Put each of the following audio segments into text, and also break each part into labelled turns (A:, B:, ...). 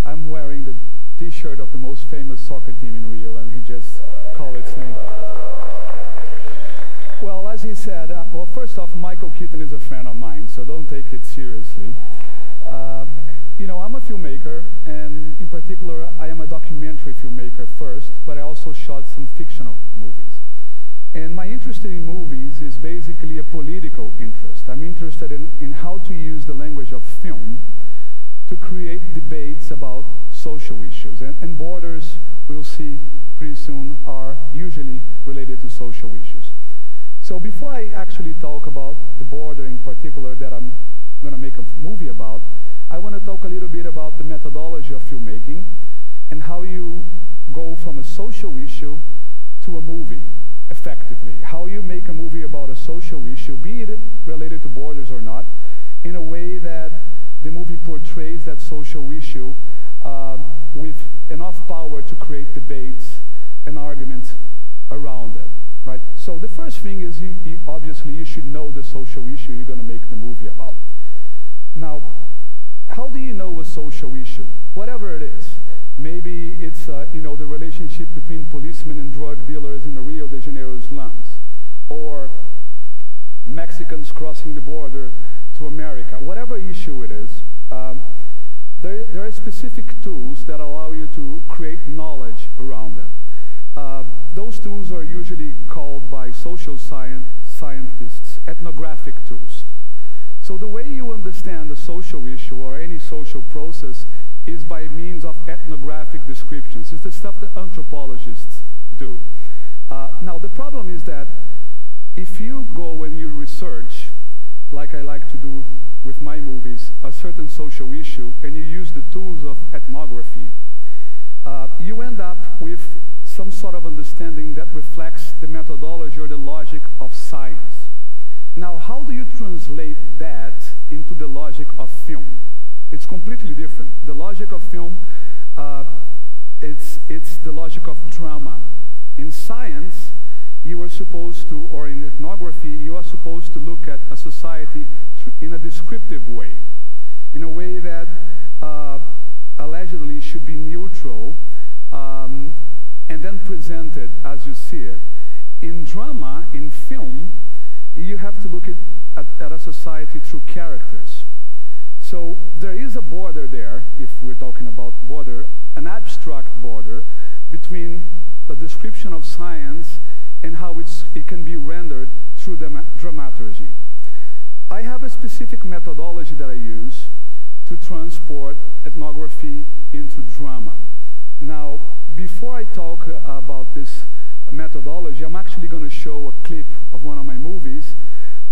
A: I'm wearing the T-shirt of the most famous soccer team in Rio, and he just called its name. Well, as he said, well, first off, Michael Keaton is a friend of mine, so don't take it seriously. You know, I'm a filmmaker, and in particular, I am a documentary filmmaker first, but I also shot some fictional movies. And my interest in movies is basically a political interest. I'm interested in how to use the language of film to create debates about social issues. And borders, we'll see pretty soon, are usually related to social issues. So before I actually talk about the border in particular that I'm going to make a movie about, I want to talk a little bit about the methodology of filmmaking and how you go from a social issue to a movie effectively. How you make a movie about a social issue, be it related to borders or not, in a way that the movie portrays that social issue with enough power to create debates and arguments around it, right? So the first thing is, obviously, you should know the social issue you're going to make the movie about. Now, how do you know a social issue? Whatever it is. Maybe it's, you know, the relationship between policemen and drug dealers in the Rio de Janeiro slums, or Mexicans crossing the border to America. Whatever issue it is, there are specific tools that allow you to create knowledge around it. Those tools are usually called by social scientists ethnographic tools. So the way you understand a social issue or any social process is by means of ethnographic descriptions. It's the stuff that anthropologists do. Now, the problem is that if you go and you research, like I like to do with my movies, a certain social issue, and you use the tools of ethnography, you end up with some sort of understanding that reflects the methodology or the logic of science. Now, how do you translate that into the logic of film? It's completely different. The logic of film, it's the logic of drama. In science, you are supposed to, or in ethnography, you are supposed to look at a society in a descriptive way, in a way that allegedly should be neutral, and then presented as you see it. In drama, in film, you have to look at a society through characters. So there is a border there, if we're talking about border, an abstract border between the description of science and how it can be rendered through dramaturgy. I have a specific methodology that I use to transport ethnography into drama. Now, before I talk about this methodology, I'm actually going to show a clip of one of my movies,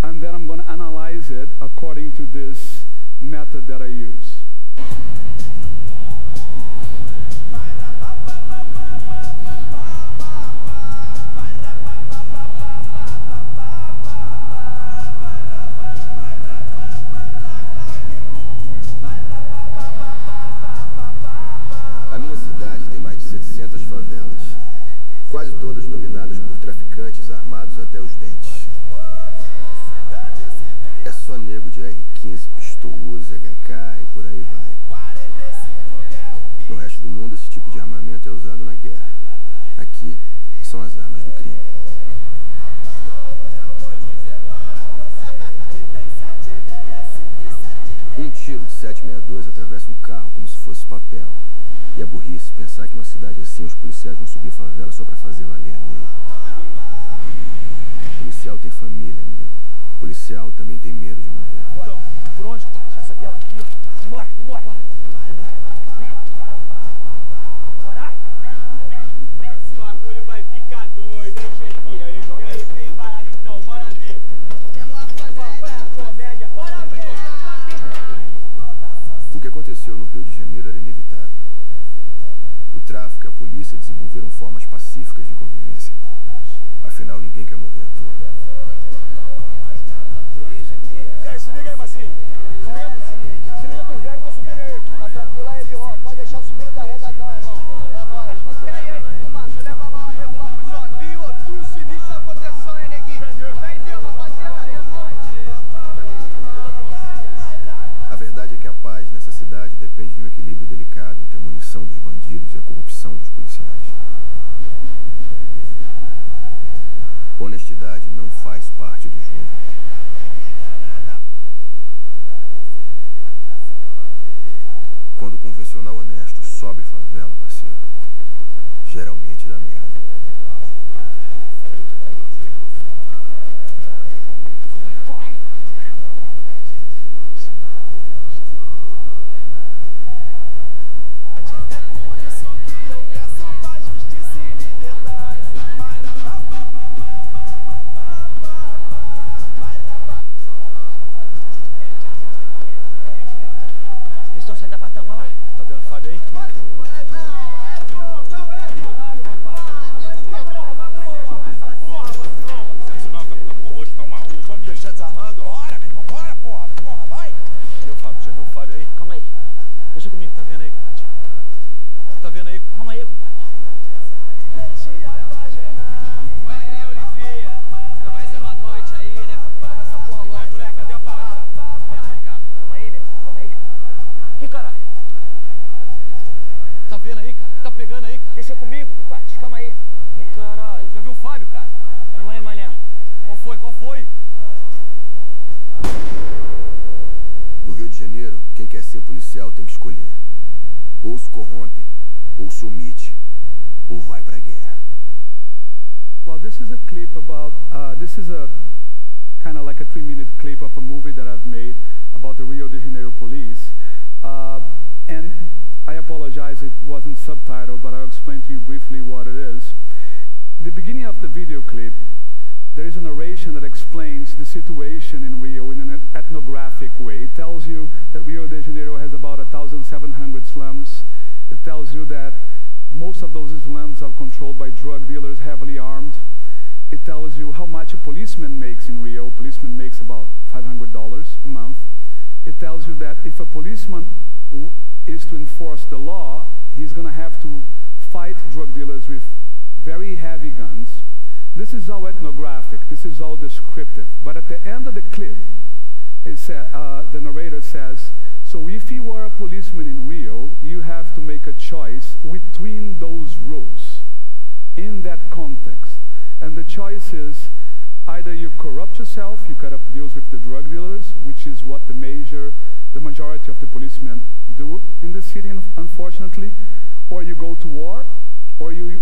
A: and then I'm going to analyze it according to this method that I use.
B: A minha cidade tem mais de 700 favelas, quase todas dominadas por traficantes armados até os dentes. É só nego de R15, pistolas, HK e por aí vai. No resto do mundo, esse tipo de armamento é usado na guerra. Aqui, são as armas do crime. Um tiro de 762 atravessa um carro como se fosse papel. E é burrice pensar que numa cidade assim os policiais vão subir favela só pra fazer valer a lei. Policial tem família, amigo. Policial também tem medo de morrer.
C: Então, por onde tá? Essa viela aqui, ó. Bora, bora, bora. Bora. Esse bagulho vai ficar doido, hein, chefinho? E aí, preparado então, bora ver. Temos uma comédia, bora ver.
B: O que aconteceu no Rio de Janeiro era inevitável. O tráfico e a polícia desenvolveram formas pacíficas de convivência. Afinal, ninguém quer morrer à toa.
C: E aí, se liga aí, Massinho. Se liga com os velhos que estão subindo aí. Tá tranquilo aí, Birro. Pode deixar subir que tá regadão, irmão. E aí, Massa, leva lá uma revolução. Viu? Tudo sinistro acontecendo aí, neguinho. Vem, deu, rapaziada.
B: A verdade é que a paz nessa cidade depende de um equilíbrio delicado entre a faz parte do jogo. Quando o convencional honesto sobe favela, parceiro, geralmente dá merda.
C: Estão saindo da Patama lá. Tá vendo o Fábio aí?
D: Não, capitão, o rosto tá uma uva.
C: Vamos deixar desarmando? Bora, meu irmão, bora, porra, vai!
D: Cadê o Fábio? Já viu o Fábio aí?
C: Calma aí. Deixa comigo.
D: Tá vendo aí, compadre? Tá vendo aí?
C: Calma aí, compadre. Ué, Olivia. Mais uma noite aí, né, compadre? Essa porra logo, moleque. Cadê a parada? Calma aí, meu irmão. Calma aí. Que caralho?
D: Tá vendo aí, cara? O que tá pegando aí, cara?
C: Deixa comigo, compadre. Calma aí. Que caralho?
D: Já viu o Fábio, cara?
C: Calma aí, mané.
D: Qual foi? Qual foi?
B: No Rio de Janeiro, quem quer ser policial tem que escolher. Ou se corrompe, ou se omite, ou vai pra guerra.
A: Well, this is a clip about, this is a kind of like a 3-minute clip of a movie that I've made about the Rio de Janeiro police. And I apologize, it wasn't subtitled, but I'll explain to you briefly what it is. The beginning of the video clip, there is a narration that explains the situation in Rio in an ethnographic way. It tells you that Rio de Janeiro has about 1,700 slums. It tells you that most of those slums are controlled by drug dealers heavily armed. It tells you how much a policeman makes in Rio. A policeman makes about $500 a month. It tells you that if a policeman is to enforce the law, he's going to have to fight drug dealers with very heavy guns. This is all ethnographic. This is all descriptive. But at the end of the clip, the narrator says, so if you are a policeman in Rio, you have to make a choice between those rules in that context. And the choice is either you corrupt yourself, you cut up deals with the drug dealers, which is what the majority of the policemen do in the city, unfortunately, or you go to war, or you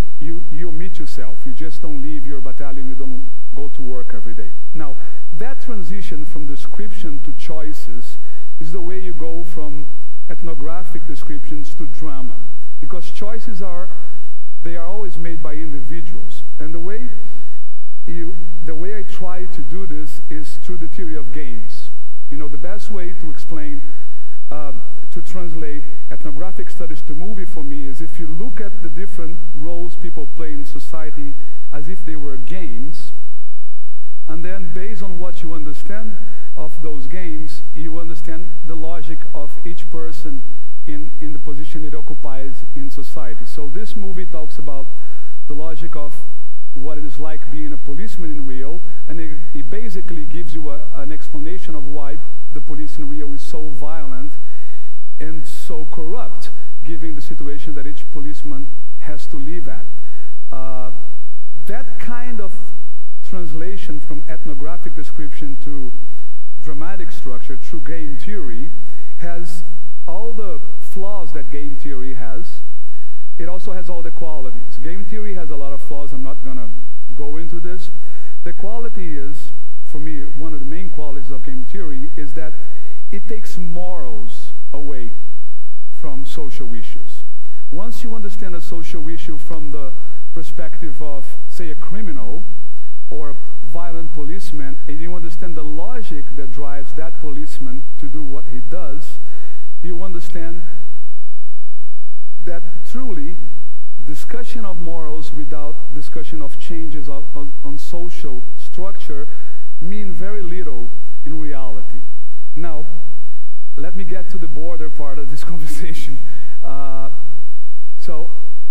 A: omit yourself. You just don't leave your battalion, you don't go to work every day. Now, that transition from description to choices is the way you go from ethnographic descriptions to drama. Because choices they are always made by individuals. And the way I try to do this is through the theory of games. You know, the best way to explain, to translate ethnographic studies to movie for me is if you look at the different roles people play in society as if they were games, and then based on what you understand of those games, you understand the logic of each person in the position it occupies in society. So this movie talks about the logic of what it is like being a policeman in Rio, and it basically gives you an explanation of why the police in Rio is so violent and so corrupt, given the situation that each policeman has to live at. That kind of translation from ethnographic description to dramatic structure through game theory has all the flaws that game theory has. It also has all the qualities. Game theory has a lot of flaws. I'm not going to go into this. The quality is, for me, one of the main qualities of game theory is that it takes morals away from social issues. Once you understand a social issue from the perspective of, say, a criminal or a violent policeman, and you understand the logic that drives that policeman to do what he does, you understand that truly discussion of morals without discussion of changes on social structure mean very little in reality. Now, let me get to the border part of this conversation. So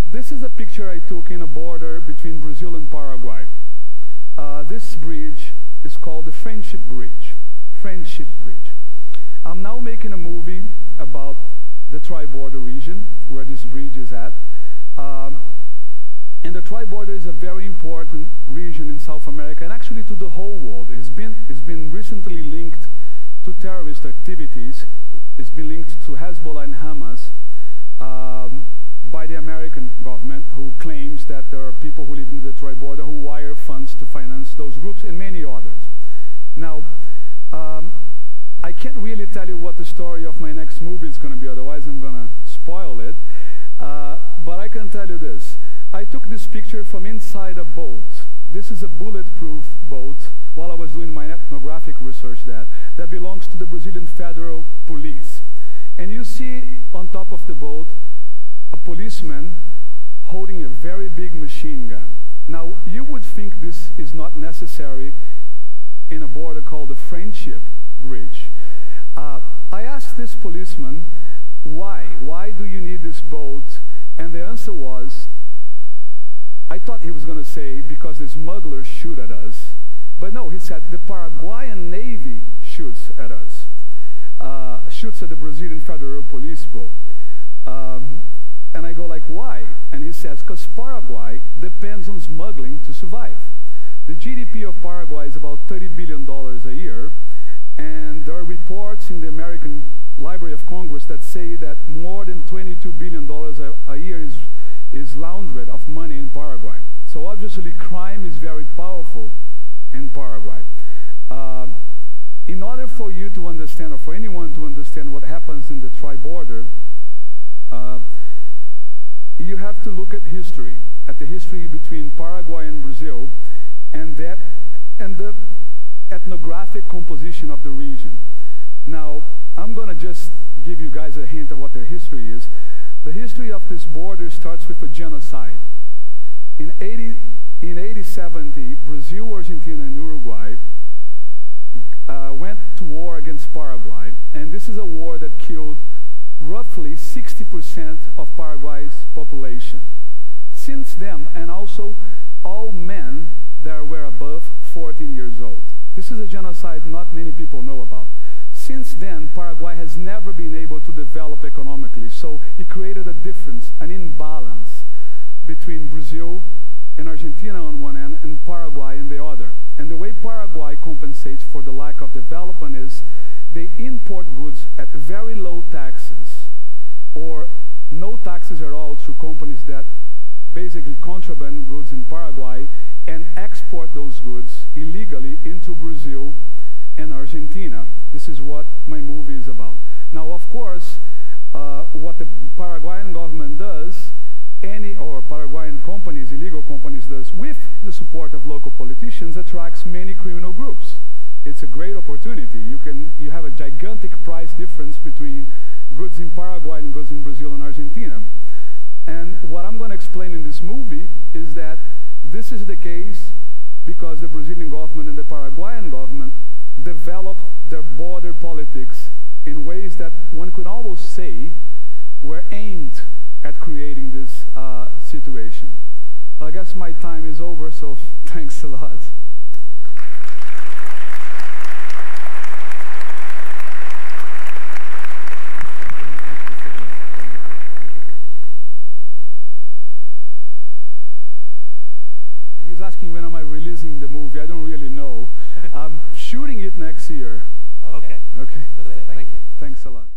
A: this is a picture I took in a border between Brazil and Paraguay. This bridge is called the Friendship Bridge. Friendship Bridge. I'm now making a movie about the tri-border region where this bridge is at. And the tri-border is a very important region in South America, and actually to the whole world. It's been recently linked to terrorist activities. It's been linked to Hezbollah and Hamas by the American government, who claims that there are people who live in the tri-border who wire funds to finance those groups and many others. Now, I can't really tell you what the story of my next movie is going to be, otherwise I'm going to spoil it. But I can tell you this. I took this picture from inside a boat. This is a bulletproof boat, while I was doing my ethnographic research that belongs to the Brazilian Federal Police. And you see on top of the boat a policeman holding a very big machine gun. Now, you would think this is not necessary in a border called the Friendship Bridge. I asked this policeman, why? Why do you need this boat? And the answer was, I thought he was going to say, because the smugglers shoot at us. But no, he said, the Paraguayan Navy shoots at us. Shoots at the Brazilian Federal Police boat. And I go like, why? And he says, because Paraguay depends on smuggling to survive. The GDP of Paraguay is about $30 billion a year. And there are reports in the American Library of Congress that say that more than $22 billion a year is laundered of money in Paraguay. So obviously crime is very powerful in Paraguay. In order for you to understand, or for anyone to understand what happens in the tri-border, you have to look at history, at the history between Paraguay and Brazil, and the ethnographic composition of the region. Now, I'm going to just give you guys a hint of what their history is. The history of this border starts with a genocide. In 1870, Brazil, Argentina, and Uruguay went to war against Paraguay, and this is a war that killed roughly 60% of Paraguay's population. Since then, and also all men that were above 14 years old. This is a genocide not many people know about. Since then, Paraguay has never been able to develop economically, so it created a difference, an imbalance between Brazil and Argentina on one end and Paraguay on the other. And the way Paraguay compensates for the lack of development is they import goods at very low taxes or no taxes at all through companies that basically contraband goods in Paraguay and export those goods illegally into Brazil and Argentina. This is what my movie is about. Now, of course, what the Paraguayan government does, or Paraguayan companies, illegal companies does, with the support of local politicians, attracts many criminal groups. It's a great opportunity. You have a gigantic price difference between goods in Paraguay and goods in Brazil and Argentina. And what I'm going to explain in this movie is that this is the case because the Brazilian government and the Paraguayan government developed their border politics in ways that one could almost say were aimed at creating this situation. Well, I guess my time is over, so thanks a lot. He's asking when am I releasing the movie. I don't really know. I'm shooting it next year.
D: Okay.
A: Okay.
D: José, thank you.
A: Thanks a lot.